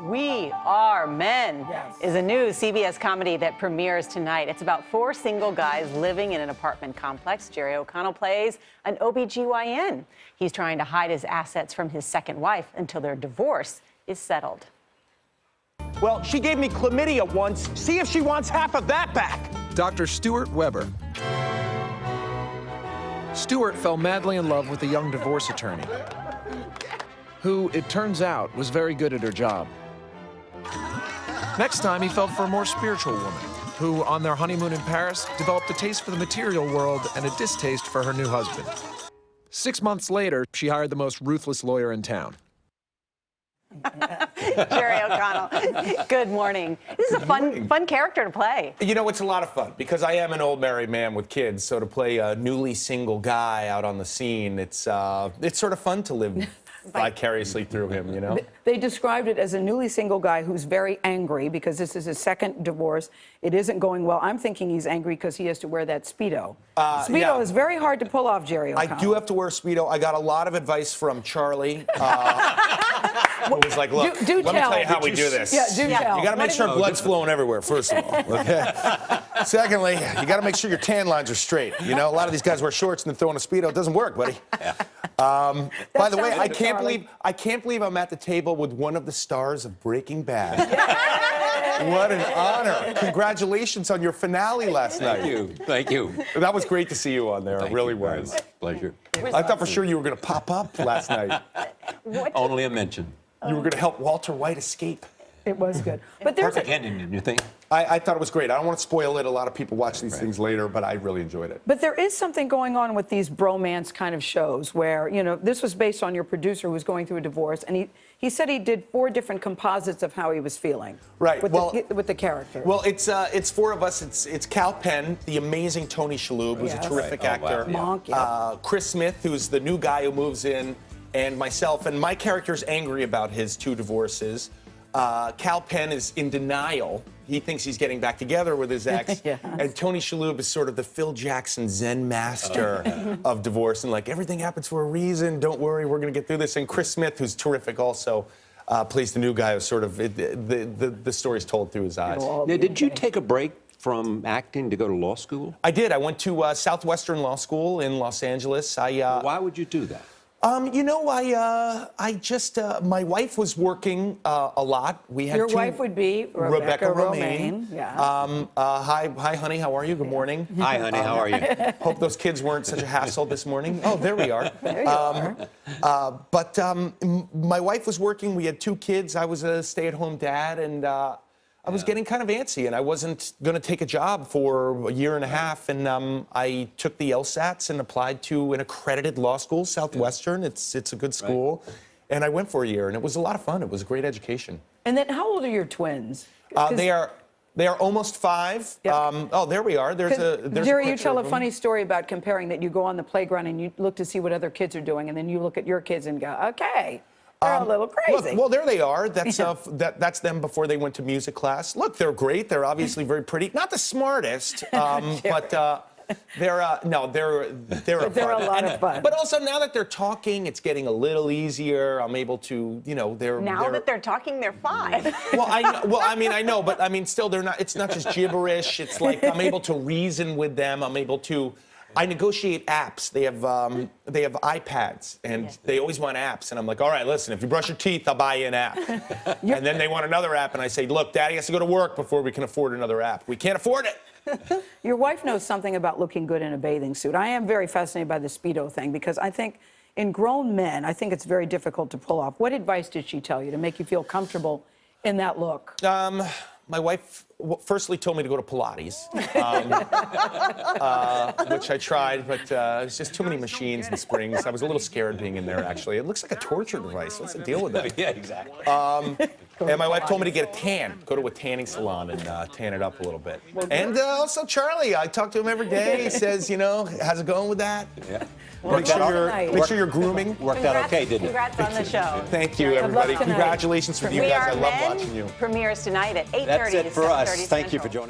We Are Men Yes. is a new CBS comedy that premieres tonight. It's about four single guys living in an apartment complex. Jerry O'Connell plays an OBGYN. He's trying to hide his assets from his second wife until their divorce is settled. Well, she gave me chlamydia once. See if she wants half of that back. Dr. Stuart Weber. Stuart fell madly in love with a young divorce attorney who, it turns out, was very good at her job. Next time, he fell for a more spiritual woman who, on their honeymoon in Paris, developed a taste for the material world and a distaste for her new husband. 6 months later, she hired the most ruthless lawyer in town. Jerry O'Connell, good morning. This is a fun character to play. You know, it's a lot of fun because I am an old married man with kids. So to play a newly single guy out on the scene, it's sort of fun to live vicariously through him, you know? They described it as a newly single guy who's very angry because this is his second divorce. It isn't going well. I'm thinking he's angry because he has to wear that Speedo. Speedo is very hard to pull off, Jerry O'Connell. I do have to wear a Speedo. I got a lot of advice from Charlie. Who was like, look, let me tell you how we do this. Yeah, tell. You got to make sure blood's flowing everywhere, first of all. Okay? Secondly, you got to make sure your tan lines are straight. You know, a lot of these guys wear shorts and then throw in a Speedo. It doesn't work, buddy. By the way, I can't believe I'm at the table with one of the stars of Breaking Bad. What an honor. Congratulations on your finale last night. Thank you. Thank you. That was great to see you on there. It really was. Pleasure. I thought for sure you were going to pop up last night. Only a mention. You were going to help Walter White escape. It was good. But there's Perfect ending, didn't you think? I thought it was great. I don't want to spoil it. A lot of people watch these things later, but I really enjoyed it. But there is something going on with these bromance kind of shows where, you know, this was based on your producer who was going through a divorce, and he said he did 4 different composites of how he was feeling. Right. With the character. Well, it's 4 of us. It's Cal Penn, the amazing Tony Shalhoub, who's a terrific actor. Wow. Yeah. Chris Smith, who's the new guy who moves in, and myself. And my character's angry about his 2 divorces. Cal Penn is in denial. He thinks he's getting back together with his ex. Yes. And Tony Shalhoub is sort of the Phil Jackson Zen master of divorce. And like, everything happens for a reason. Don't worry, we're going to get through this. And Chris Smith, who's terrific also, plays the new guy who's sort of, the story's told through his eyes. Now, did you take a break from acting to go to law school? I did. I went to Southwestern Law School in Los Angeles. Why would you do that? You know, my wife was working a lot. We had Your wife would be Rebecca Romaine. Yeah. Hi, honey. How are you? Good morning. Hi, honey. How are you? Hope those kids weren't such a hassle this morning. Oh, there we are. There you are. But my wife was working. We had 2 kids. I was a stay-at-home dad, and I was getting kind of antsy, and I wasn't going to take a job for a 1.5 years, and I took the LSATs and applied to an accredited law school, Southwestern. It's a good school, and I went for a year, and it was a lot of fun. It was a great education. And then how old are your twins? They are almost 5. Yeah. Oh, there we are. There's Jerry, a you tell a funny story about comparing that you go on the playground and you look to see what other kids are doing, and then you look at your kids and go, okay. They're a little crazy. Look, well, there they are. That's that's them before they went to music class. Look, they're great. They're obviously very pretty. Not the smartest, but they're a lot of fun. But also now that they're talking, it's getting a little easier. I'm able to, you know, Now that they're talking, they're 5. Well, I know, but I mean, still, they're not. It's not just gibberish. It's like I'm able to reason with them. I'm able to. I negotiate apps. They have iPads, and they always want apps. And I'm like, all right, listen, if you brush your teeth, I'll buy you an app. And then they want another app, and I say, look, Daddy has to go to work before we can afford another app. We can't afford it. Your wife knows something about looking good in a bathing suit. I am very fascinated by the Speedo thing because I think in grown men, I think it's very difficult to pull off. What advice did she tell you to make you feel comfortable in that look? My wife firstly told me to go to Pilates, which I tried, but it's just too many machines and springs. I was a little scared being in there, actually. It looks like a torture device. What's the deal with that? Yeah, exactly. And my wife told me to get a tan, go to a tanning salon and tan it up a little bit. And also Charlie, I talk to him every day. He says, you know, how's it going with that? Yeah. Make sure you're grooming. Worked out okay, didn't it? Congrats on the show. Thank you, everybody. Congratulations for you We guys. Are I love Men watching you. premieres tonight at 8:30. That's it for us. Thank you for Central. joining us.